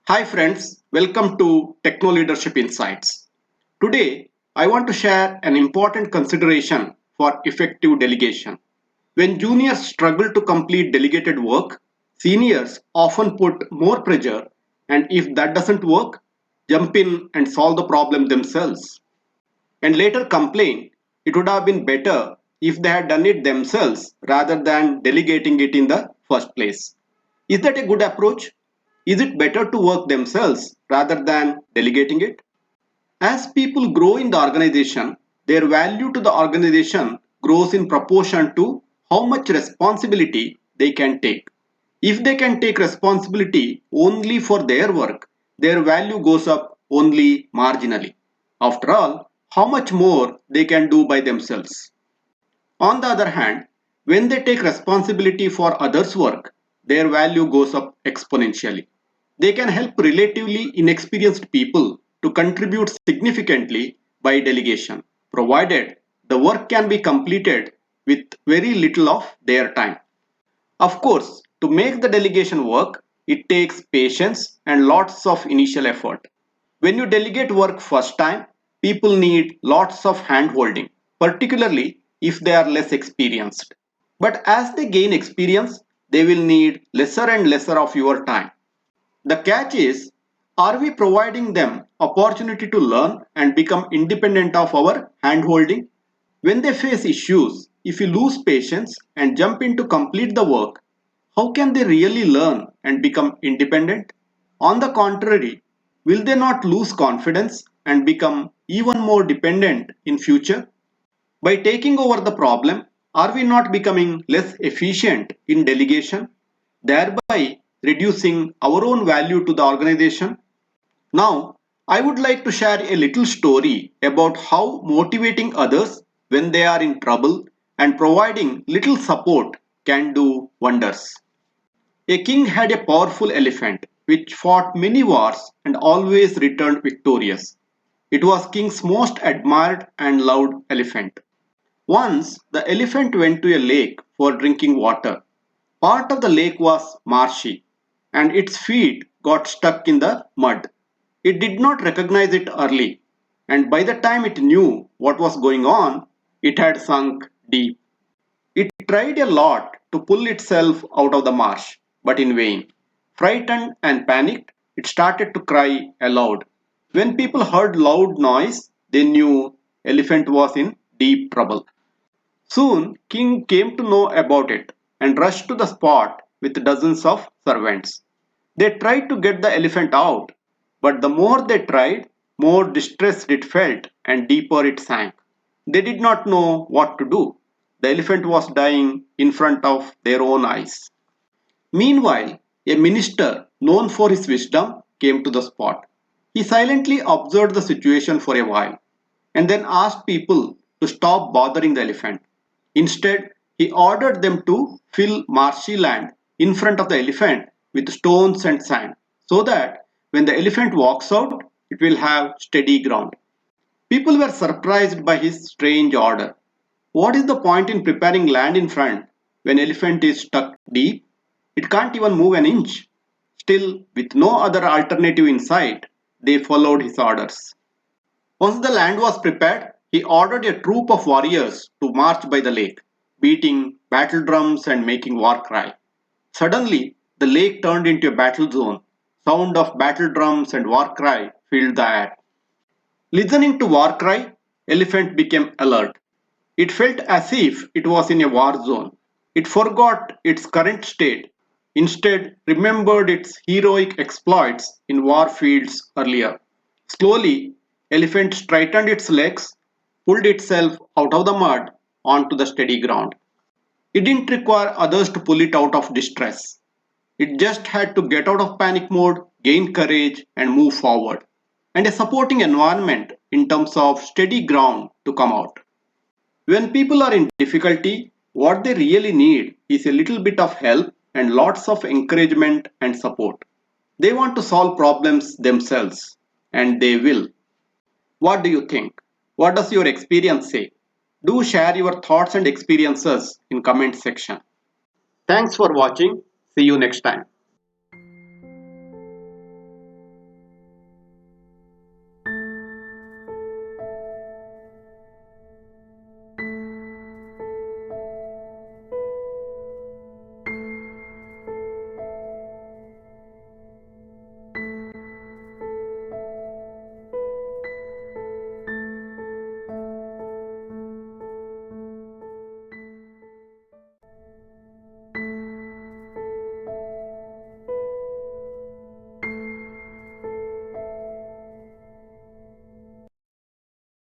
Hi friends, welcome to Techno Leadership Insights. Today, I want to share an important consideration for effective delegation. When juniors struggle to complete delegated work, seniors often put more pressure, and if that doesn't work, jump in and solve the problem themselves. And later complain it would have been better if they had done it themselves rather than delegating it in the first place. Is that a good approach? Is it better to work themselves rather than delegating it? As people grow in the organization, their value to the organization grows in proportion to how much responsibility they can take. If they can take responsibility only for their work, their value goes up only marginally. After all, how much more they can do by themselves. On the other hand, when they take responsibility for others' work, their value goes up exponentially. They can help relatively inexperienced people to contribute significantly by delegation, provided the work can be completed with very little of their time. Of course, to make the delegation work, it takes patience and lots of initial effort. When you delegate work first time, people need lots of hand holding, particularly if they are less experienced. But as they gain experience, they will need lesser and lesser of your time. The catch is, are we providing them opportunity to learn and become independent of our hand holding? When they face issues, if you lose patience and jump in to complete the work, how can they really learn and become independent? On the contrary, will they not lose confidence and become even more dependent in future? By taking over the problem, are we not becoming less efficient in delegation, thereby reducing our own value to the organization? Now, I would like to share a little story about how motivating others when they are in trouble and providing little support can do wonders. A king had a powerful elephant which fought many wars and always returned victorious. It was king's most admired and loved elephant. Once the elephant went to a lake for drinking water. Part of the lake was marshy and its feet got stuck in the mud. It did not recognize it early, and by the time it knew what was going on, it had sunk deep. It tried a lot to pull itself out of the marsh, but in vain. Frightened and panicked, it started to cry aloud. When people heard loud noise, they knew elephant was in deep trouble. Soon King came to know about it and rushed to the spot with dozens of servants. They tried to get the elephant out, but the more they tried, more distressed it felt and deeper it sank. They did not know what to do. The elephant was dying in front of their own eyes. Meanwhile, a minister known for his wisdom came to the spot. He silently observed the situation for a while and then asked people to stop bothering the elephant. Instead, he ordered them to fill marshy land in front of the elephant with stones and sand so that when the elephant walks out, it will have steady ground. People were surprised by his strange order. What is the point in preparing land in front when elephant is stuck deep? It can't even move an inch. Still, with no other alternative in sight, they followed his orders. Once the land was prepared, he ordered a troop of warriors to march by the lake, beating battle drums and making war cry. Suddenly, the lake turned into a battle zone. Sound of battle drums and war cry filled the air. Listening to war cry, elephant became alert. It felt as if it was in a war zone. It forgot its current state, instead remembered its heroic exploits in war fields earlier. Slowly, elephant straightened its legs, pulled itself out of the mud onto the steady ground. It didn't require others to pull it out of distress. It just had to get out of panic mode, gain courage, and move forward, and a supporting environment in terms of steady ground to come out. When people are in difficulty, what they really need is a little bit of help and lots of encouragement and support. They want to solve problems themselves, and they will. What do you think? What does your experience say? Do share your thoughts and experiences in comment section. Thanks for watching. See you next time.